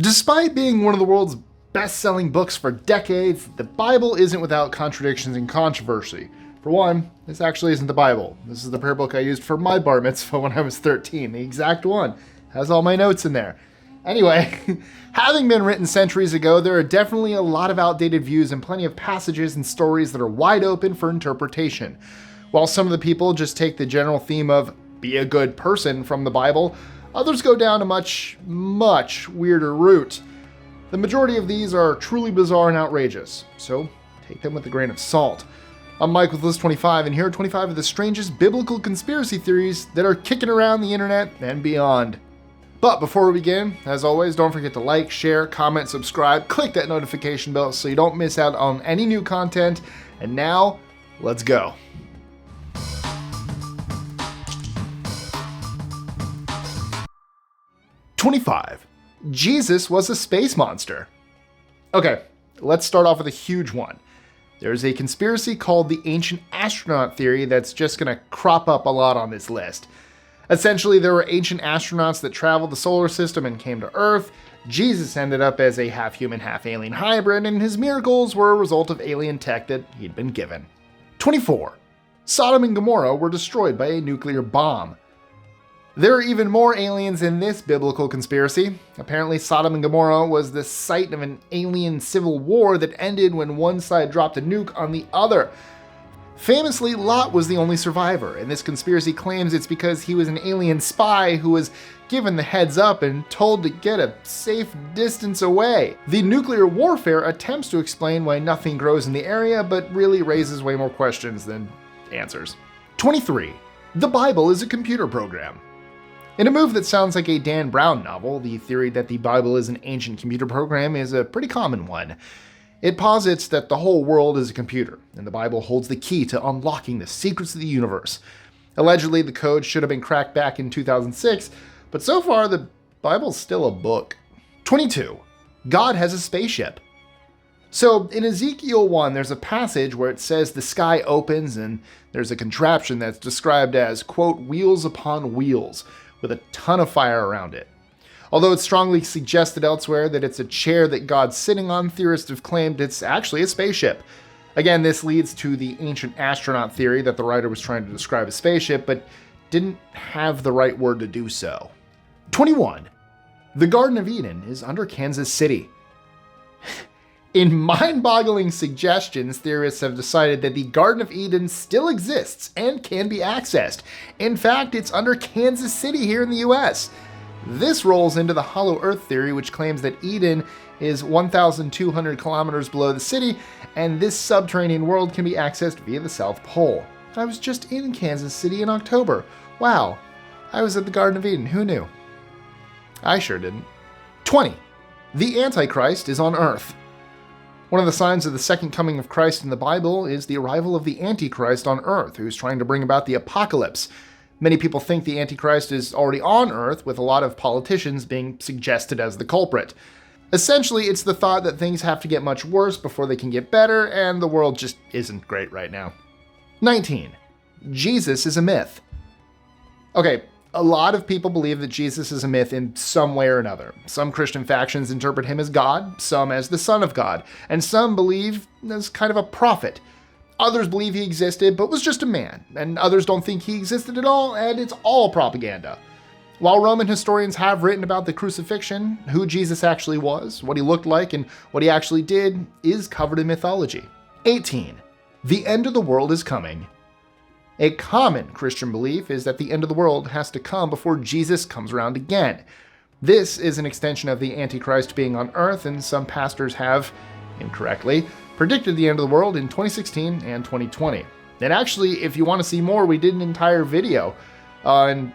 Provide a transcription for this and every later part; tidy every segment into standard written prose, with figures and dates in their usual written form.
Despite being one of the world's best-selling books for decades, the Bible isn't without contradictions and controversy. For one, this actually isn't the Bible. This is the prayer book I used for my bar mitzvah when I was 13, the exact one. Has all my notes in there. Anyway, having been written centuries ago, there are definitely a lot of outdated views and plenty of passages and stories that are wide open for interpretation. While some of the people just take the general theme of be a good person from the Bible, others go down a much, much weirder route. The majority of these are truly bizarre and outrageous, so take them with a grain of salt. I'm Mike with List 25, and here are 25 of the strangest biblical conspiracy theories that are kicking around the internet and beyond. But before we begin, as always, don't forget to like, share, comment, subscribe, click that notification bell so you don't miss out on any new content. And now, let's go. #25. Jesus was a space monster. Okay, let's start off with a huge one. There's a conspiracy called the ancient astronaut theory that's just going to crop up a lot on this list. Essentially, there were ancient astronauts that traveled the solar system and came to Earth. Jesus ended up as a half-human, half-alien hybrid, and his miracles were a result of alien tech that he'd been given. #24. Sodom and Gomorrah were destroyed by a nuclear bomb. There are even more aliens in this biblical conspiracy. Apparently, Sodom and Gomorrah was the site of an alien civil war that ended when one side dropped a nuke on the other. Famously, Lot was the only survivor, and this conspiracy claims it's because he was an alien spy who was given the heads up and told to get a safe distance away. The nuclear warfare attempts to explain why nothing grows in the area, but really raises way more questions than answers. #23. The Bible is a computer program. In a move that sounds like a Dan Brown novel, the theory that the Bible is an ancient computer program is a pretty common one. It posits that the whole world is a computer, and the Bible holds the key to unlocking the secrets of the universe. Allegedly, the code should have been cracked back in 2006, but so far the Bible's still a book. #22. God has a spaceship. So in Ezekiel 1, there's a passage where it says the sky opens and there's a contraption that's described as, quote, wheels upon wheels, with a ton of fire around it. Although it's strongly suggested elsewhere that it's a chair that God's sitting on, theorists have claimed it's actually a spaceship. Again, this leads to the ancient astronaut theory that the writer was trying to describe a spaceship, but didn't have the right word to do so. #21. The Garden of Eden is under Kansas City. In mind-boggling suggestions, theorists have decided that the Garden of Eden still exists and can be accessed. In fact, it's under Kansas City here in the US. This rolls into the Hollow Earth theory, which claims that Eden is 1,200 kilometers below the city, and this subterranean world can be accessed via the South Pole. I was just in Kansas City in October. Wow, I was at the Garden of Eden. Who knew? I sure didn't. 20. The Antichrist is on Earth. One of the signs of the second coming of Christ in the Bible is the arrival of the Antichrist on Earth, who's trying to bring about the apocalypse. Many people think the Antichrist is already on Earth, with a lot of politicians being suggested as the culprit. Essentially, it's the thought that things have to get much worse before they can get better, and the world just isn't great right now. 19. Jesus is a myth. Okay, a lot of people believe that Jesus is a myth in some way or another. Some Christian factions interpret him as God, some as the Son of God, and some believe as kind of a prophet. Others believe he existed but was just a man, and others don't think he existed at all, and it's all propaganda. While Roman historians have written about the crucifixion, who Jesus actually was, what he looked like, and what he actually did is covered in mythology. 18. The end of the world is coming. A common Christian belief is that the end of the world has to come before Jesus comes around again. This is an extension of the Antichrist being on Earth, and some pastors have, incorrectly, predicted the end of the world in 2016 and 2020. And actually, if you want to see more, we did an entire video on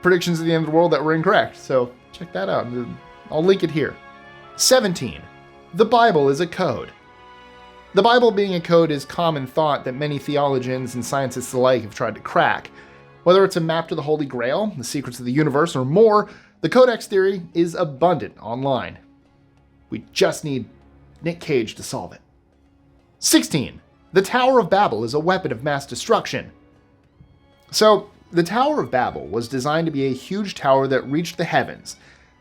predictions of the end of the world that were incorrect, so check that out. I'll link it here. 17. The Bible is a code. The Bible being a code is common thought that many theologians and scientists alike have tried to crack. Whether it's a map to the Holy Grail, the secrets of the universe, or more, the Codex theory is abundant online. We just need Nick Cage to solve it. 16. The Tower of Babel is a weapon of mass destruction. So, the Tower of Babel was designed to be a huge tower that reached the heavens.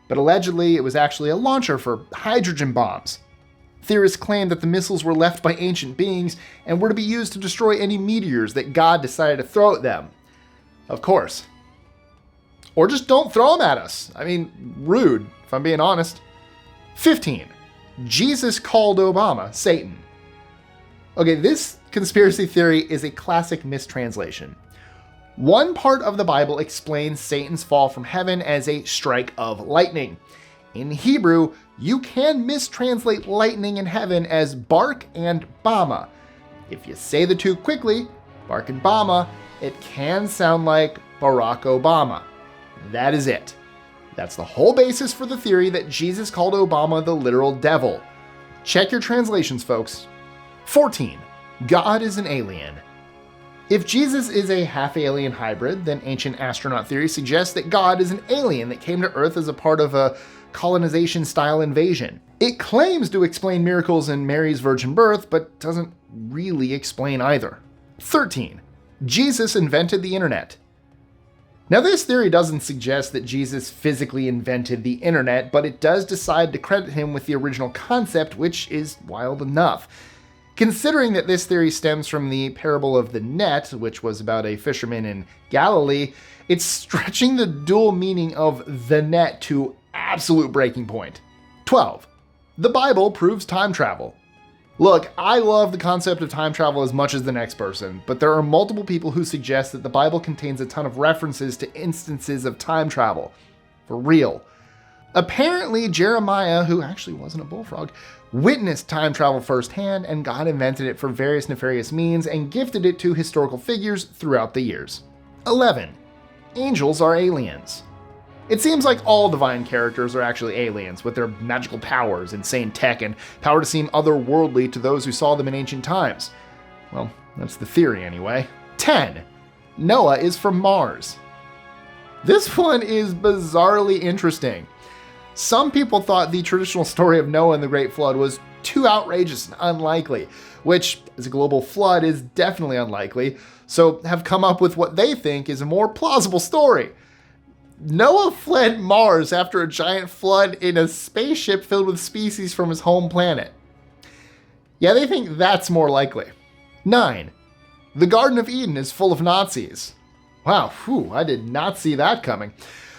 but allegedly it was actually a launcher for hydrogen bombs. Theorists claim that the missiles were left by ancient beings and were to be used to destroy any meteors that God decided to throw at them. Of course. Or just don't throw them at us. I mean, rude, if I'm being honest. 15. Jesus called Obama Satan. Okay, this conspiracy theory is a classic mistranslation. One part of the Bible explains Satan's fall from heaven as a strike of lightning. In Hebrew, you can mistranslate lightning in heaven as bark and bama. If you say the two quickly, bark and bama, it can sound like Barack Obama. That is it. That's the whole basis for the theory that Jesus called Obama the literal devil. Check your translations, folks. 14. God is an alien. If Jesus is a half-alien hybrid, then ancient astronaut theory suggests that God is an alien that came to Earth as a part of a colonization-style invasion. It claims to explain miracles in Mary's virgin birth, but doesn't really explain either. 13. Jesus invented the internet. Now, this theory doesn't suggest that Jesus physically invented the internet, but it does decide to credit him with the original concept, which is wild enough. Considering that this theory stems from the parable of the net, which was about a fisherman in Galilee, it's stretching the dual meaning of the net to absolute breaking point. 12. The Bible proves time travel. Look, I love the concept of time travel as much as the next person, but there are multiple people who suggest that the Bible contains a ton of references to instances of time travel. For real. Apparently, Jeremiah, who actually wasn't a bullfrog, witnessed time travel firsthand, and God invented it for various nefarious means and gifted it to historical figures throughout the years. 11. Angels are aliens. It seems like all divine characters are actually aliens, with their magical powers, insane tech, and power to seem otherworldly to those who saw them in ancient times. Well, that's the theory anyway. 10. Noah is from Mars. This one is bizarrely interesting. Some people thought the traditional story of Noah and the Great Flood was too outrageous and unlikely, which, as a global flood, is definitely unlikely, so have come up with what they think is a more plausible story. Noah fled Mars after a giant flood in a spaceship filled with species from his home planet. Yeah, they think that's more likely. 9. The Garden of Eden is full of Nazis. Wow, I did not see that coming.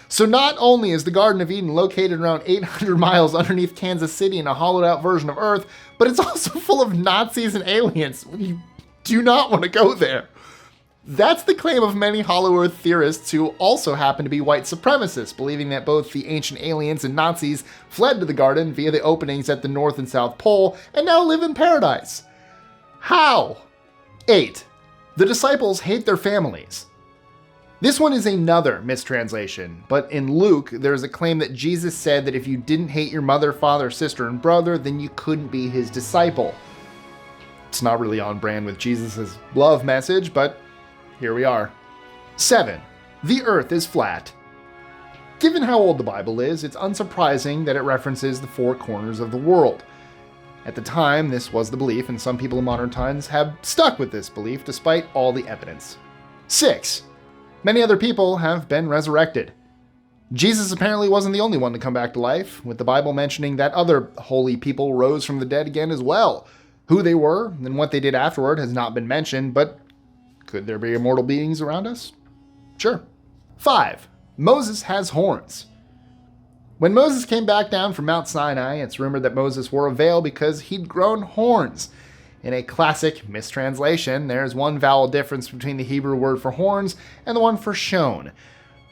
So not only is the Garden of Eden located around 800 miles underneath Kansas City in a hollowed out version of Earth, but it's also full of Nazis and aliens. You do not want to go there. That's the claim of many Hollow Earth theorists who also happen to be white supremacists, believing that both the ancient aliens and Nazis fled to the garden via the openings at the North and South Pole and now live in paradise. How? 8. The disciples hate their families. This one is another mistranslation, but in Luke, there's a claim that Jesus said that if you didn't hate your mother, father, sister, and brother, then you couldn't be his disciple. It's not really on brand with Jesus' love message, but here we are. 7. The earth is flat. Given how old the Bible is, it's unsurprising that it references the four corners of the world. At the time, this was the belief, and some people in modern times have stuck with this belief despite all the evidence. 6. Many other people have been resurrected. Jesus apparently wasn't the only one to come back to life, with the Bible mentioning that other holy people rose from the dead again as well. Who they were and what they did afterward has not been mentioned, but could there be immortal beings around us? Sure. 5. Moses has horns. When Moses came back down from Mount Sinai, it's rumored that Moses wore a veil because he'd grown horns. In a classic mistranslation, there's one vowel difference between the Hebrew word for horns and the one for shone.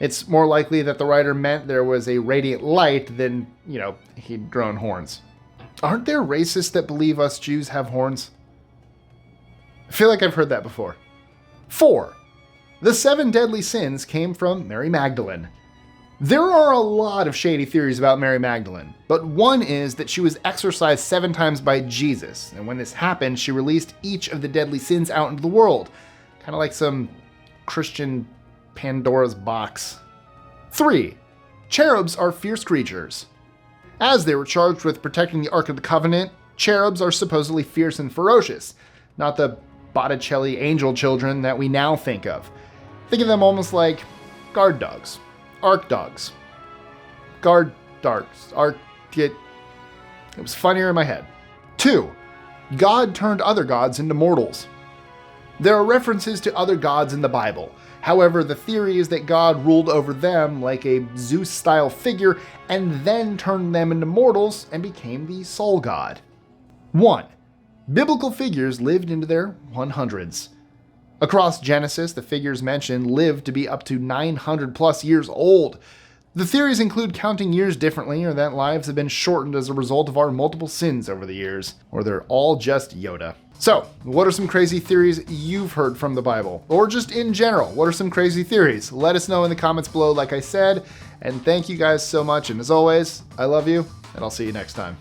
It's more likely that the writer meant there was a radiant light than, he'd grown horns. Aren't there racists that believe us Jews have horns? I feel like I've heard that before. 4. The 7 deadly sins came from Mary Magdalene. There are a lot of shady theories about Mary Magdalene, but one is that she was exorcised 7 times by Jesus, and when this happened, she released each of the deadly sins out into the world. Kind of like some Christian Pandora's box. 3. Cherubs are fierce creatures. As they were charged with protecting the Ark of the Covenant, cherubs are supposedly fierce and ferocious, not the Botticelli angel children that we now think of. Think of them almost like guard dogs. Ark dogs. Guard It was funnier in my head. 2. God turned other gods into mortals. There are references to other gods in the Bible. However, the theory is that God ruled over them like a Zeus-style figure and then turned them into mortals and became the Sol God. 1. Biblical figures lived into their 100s. Across Genesis, the figures mentioned lived to be up to 900 plus years old. The theories include counting years differently, or that lives have been shortened as a result of our multiple sins over the years, or they're all just Yoda. So, what are some crazy theories you've heard from the Bible? Or just in general, what are some crazy theories? Let us know in the comments below, like I said, and thank you guys so much, and as always, I love you, and I'll see you next time.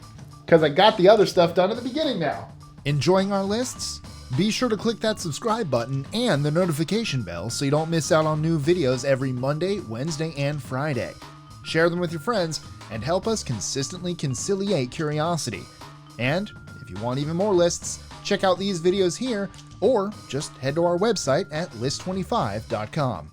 Because I got the other stuff done at the beginning now. Enjoying our lists? Be sure to click that subscribe button and the notification bell so you don't miss out on new videos every Monday, Wednesday, and Friday. Share them with your friends and help us consistently conciliate curiosity. And if you want even more lists, check out these videos here or just head to our website at list25.com.